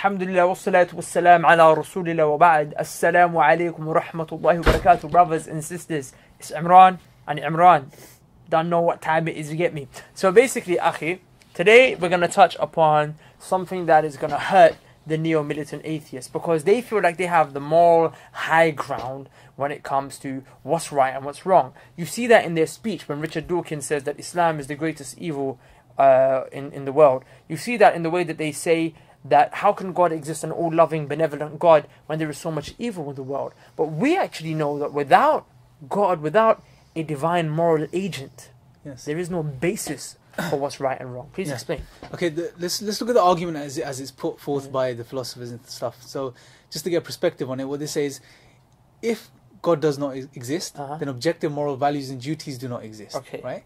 Alhamdulillah wassalatu wassalam ala rasulillah wa ba'd. Assalamu alaikum wa rahmatullahi wa barakatuh. Brothers and sisters, it's Imran and Imran. Don't know what time it is, you get me. So basically, Akhi, today we're going to touch upon something that is going to hurt the neo-militant atheists, because they feel like they have the moral high ground when it comes to what's right and what's wrong. You see that in their speech when Richard Dawkins says that Islam is the greatest evil in the world. You see that in the way that they say that how can God exist, an all-loving, benevolent God, when there is so much evil in the world? But we actually know that without God, without a divine moral agent, there is no basis for what's right and wrong. Please explain. Okay, let's look at the argument as it's put forth by the philosophers and stuff. So just to get perspective on it, what they say is, if God does not exist, then objective moral values and duties do not exist. Right?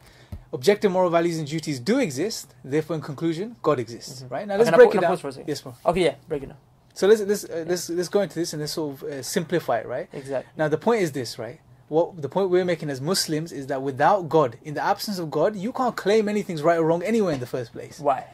Objective moral values and duties do exist. Therefore, in conclusion, God exists. Right? Now let's break it down. Yes, bro. Okay, yeah, break it down. So let's go into this and let's sort of simplify it. Right? Exactly. Now the point is this, right? What the point we're making as Muslims is that without God, in the absence of God, you can't claim anything's right or wrong anywhere in the first place. Why?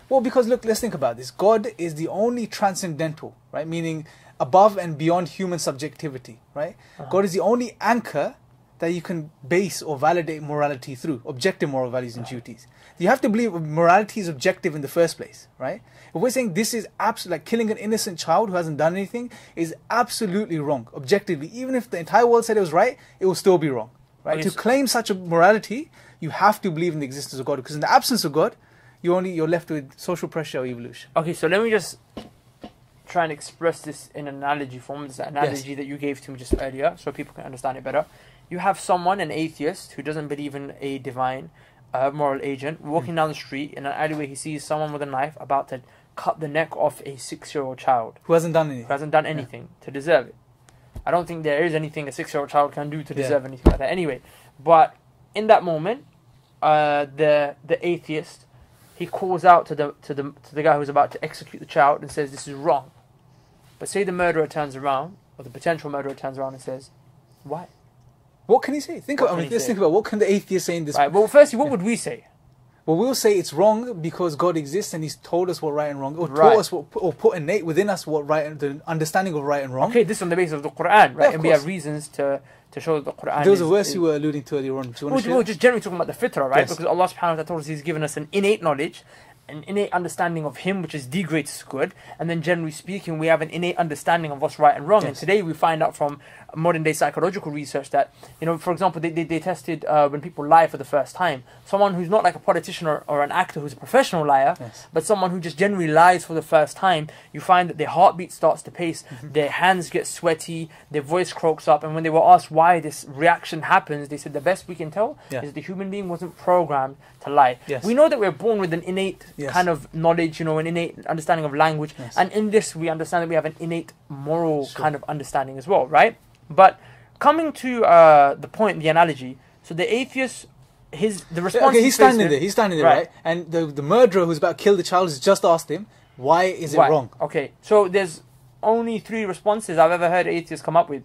Well, because look, let's think about this. God is the only transcendental, right? Meaning above and beyond human subjectivity, right? God is the only anchor that you can base or validate morality through, objective moral values and duties. You have to believe morality is objective in the first place, right? If we're saying this is absolutely, like killing an innocent child who hasn't done anything is absolutely wrong, objectively. Even if the entire world said it was right, it will still be wrong, right? Okay, to claim such a morality, you have to believe in the existence of God, because in the absence of God, you're left with social pressure or evolution. Okay, so let me just try and express this in analogy form, this analogy that you gave to me just earlier, so people can understand it better. You have someone, an atheist, who doesn't believe in a divine moral agent, walking down the street in an alleyway. He sees someone with a knife about to cut the neck off a 6-year-old child who hasn't done anything. Who hasn't done anything to deserve it. I don't think there is anything a 6-year-old child can do to deserve anything like that. Anyway, but in that moment, the atheist, he calls out to the guy who's about to execute the child and says, "This is wrong." But say the murderer turns around, or the potential murderer turns around and says, "Why?" What can he say? Think about what can the atheist say in this? Right. Well, firstly, what would we say? Well, we'll say it's wrong because God exists and He's told us what right and wrong, or taught us what, or put innate within us what right and the understanding of right and wrong. Okay, this is on the basis of the Quran, right? And we have reasons to show that the Quran. There was a verse you were alluding to earlier on. We're just generally talking about the fitrah, right? Because Allah Subhanahu wa Taala told us He's given us an innate knowledge, an innate understanding of Him, which is the greatest good, and then generally speaking, we have an innate understanding of what's right and wrong. And today we find out from modern day psychological research that, for example, they tested when people lie for the first time, someone who's not like a politician or an actor who's a professional liar, but someone who just generally lies for the first time, you find that their heartbeat starts to pace, their hands get sweaty, their voice croaks up, and when they were asked why this reaction happens, they said the best we can tell is that the human being wasn't programmed to lie. We know that we're born with an innate kind of knowledge, an innate understanding of language, and in this we understand that we have an innate moral kind of understanding as well, right? But coming to the point, the analogy, so the atheist, the response... Okay, he's standing there, right? And the murderer who's about to kill the child has just asked him, why is it wrong? Okay, so there's only 3 responses I've ever heard atheists come up with.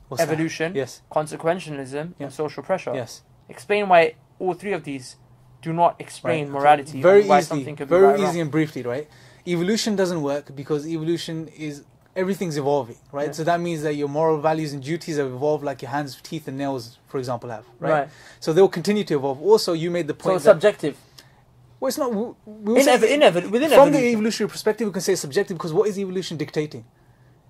What's evolution, that? consequentialism, and social pressure. Explain why all 3 of these do not explain morality. Very why easy, something could very be easy and briefly, right? Evolution doesn't work because evolution is... everything's evolving, right? So that means that your moral values and duties have evolved like your hands, teeth and nails, for example, have, right? So they'll continue to evolve. Also, you made the point it's subjective. Well, it's not... within from the evolutionary perspective, we can say it's subjective because what is evolution dictating?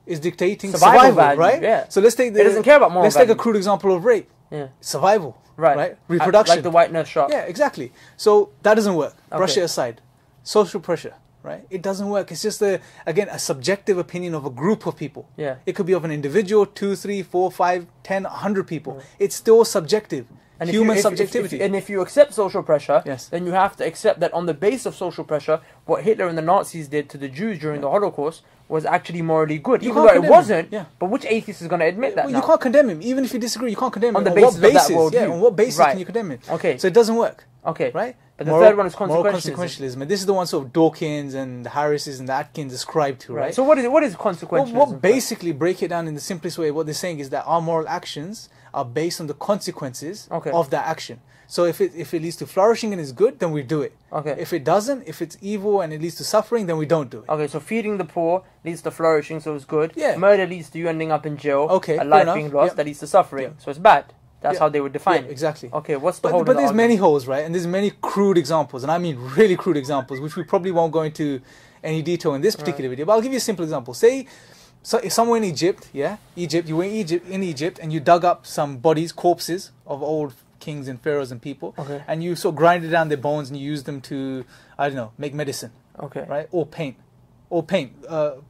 It's dictating survival value, right? So let's take it doesn't care about moral Let's take a crude example of rape. Survival, right? Reproduction. Like the white nurse shot. Yeah, exactly. So that doesn't work. Brush it aside. Social pressure. Right? It doesn't work. It's just a subjective opinion of a group of people. It could be of an individual, 2, 3, 4, 5, 10, 100 people. It's still subjective. And human subjectivity. If you accept social pressure, then you have to accept that on the base of social pressure, what Hitler and the Nazis did to the Jews during the Holocaust was actually morally good. Even though it wasn't, but which atheist is going to admit that now? You can't condemn him. Even if you disagree, you can't condemn him. On the basis of that worldview. On what basis can you condemn him? Okay. So it doesn't work. Okay. Right? But the third one is consequentialism. Moral consequentialism. And this is the one sort of Dawkins and the Harrises and the Atkins ascribe to, right? So what is consequentialism? Well, basically, break it down in the simplest way, what they're saying is that our moral actions are based on the consequences of that action. So if it leads to flourishing and is good, then we do it. Okay. If it doesn't, if it's evil and it leads to suffering, then we don't do it. Okay, so feeding the poor leads to flourishing, so it's good. Yeah. Murder leads to you ending up in jail. Okay, A fair life enough. being lost, Yeah. that leads to suffering. Yeah. So it's bad. That's Yeah. how they would define Yeah, it. exactly. Okay, what's the whole? But there's many holes, right? And there's many crude examples, and I mean really crude examples, which we probably won't go into any detail in this particular video. But I'll give you a simple example. Say, if somewhere in Egypt, you were in Egypt, and you dug up some bodies, corpses of old kings and pharaohs and people, Okay. and you sort of grinded down their bones and you used them to, I don't know, make medicine, Okay. right? Or paint.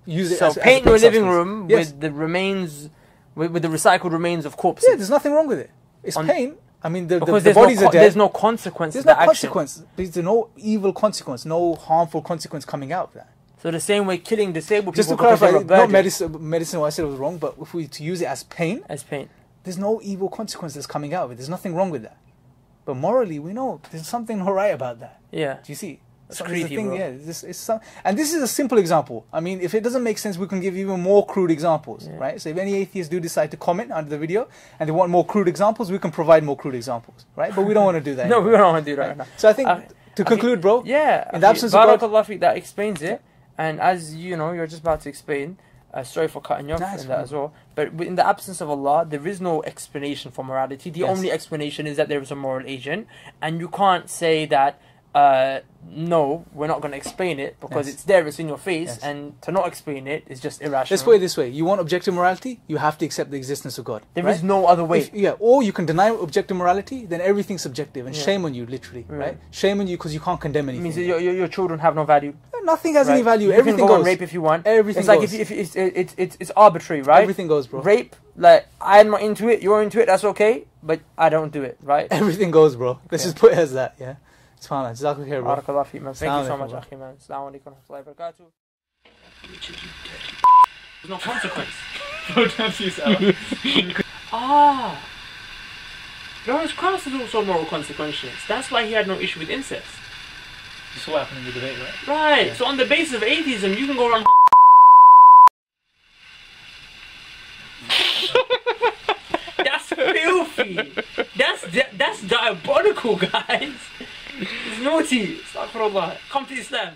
Use it So as a paint your paint living substance. room Yes. with the remains, with the recycled remains of corpses. Yeah, there's nothing wrong with it. It's paint. I mean, the Because bodies are dead. there's no consequence. There's to no the action. consequence. There's no evil consequence, no harmful consequence coming out of that. So the same way killing disabled Just to people because clarify, they're a not burden medicine, what I said was wrong, but if we to use it as pain, as paint. there's no evil consequence that's coming out of it. There's nothing wrong with that. But morally, we know there's something not right about that. Yeah. Do you see? It's There's creepy, a thing, bro. yeah. And this is a simple example. I mean, if it doesn't make sense, we can give even more crude examples, right? So if any atheists do decide to comment under the video and they want more crude examples, we can provide more crude examples, right? But we don't want to do that. No, anyway, we don't want to do that right? right now. So I think, to conclude, bro, yeah, in the absence of God, Barakallah feek, that explains it. And as you know, you're just about to explain. Sorry for cutting you off Nice, in that man. as well. But in the absence of Allah, there is no explanation for morality. The Yes. only explanation is that there is a moral agent, and you can't say that. No, we're not going to explain it because Yes. it's there, it's in your face, Yes. and to not explain it is just irrational. let's put it this way. You want objective morality, you have to accept the existence of God. There right? is no other way. Or you can deny objective morality, then everything's subjective, and Yeah. shame on you, literally, Yeah. right? Shame on you because you can't condemn It anything. means that your children have no value. Nothing has any Right? value. You Everything can go goes. and rape if you want. Everything it's like goes. if it's arbitrary, right? Everything goes, bro. Rape, like I'm not into it, you're into it, that's okay, but I don't do it, right? Everything goes, bro. Let's Yeah. just put it as that, yeah? It's fine, man. Jazakallah khair, bro. Barakallah feek, man. Thank you so Assalamu much, alaikum, akhi, man. Assalamu alaikum wa rahmatullahi wa barakatuh. There's no consequence. Lawrence Krauss is also moral consequentialist. That's why he had no issue with incest. This is what happened in the debate, right? Right. Yeah. So on the basis of atheism, you can go around. That's filthy. That's diabolical, guys. It's naughty. Astaghfirullah. Come to Islam.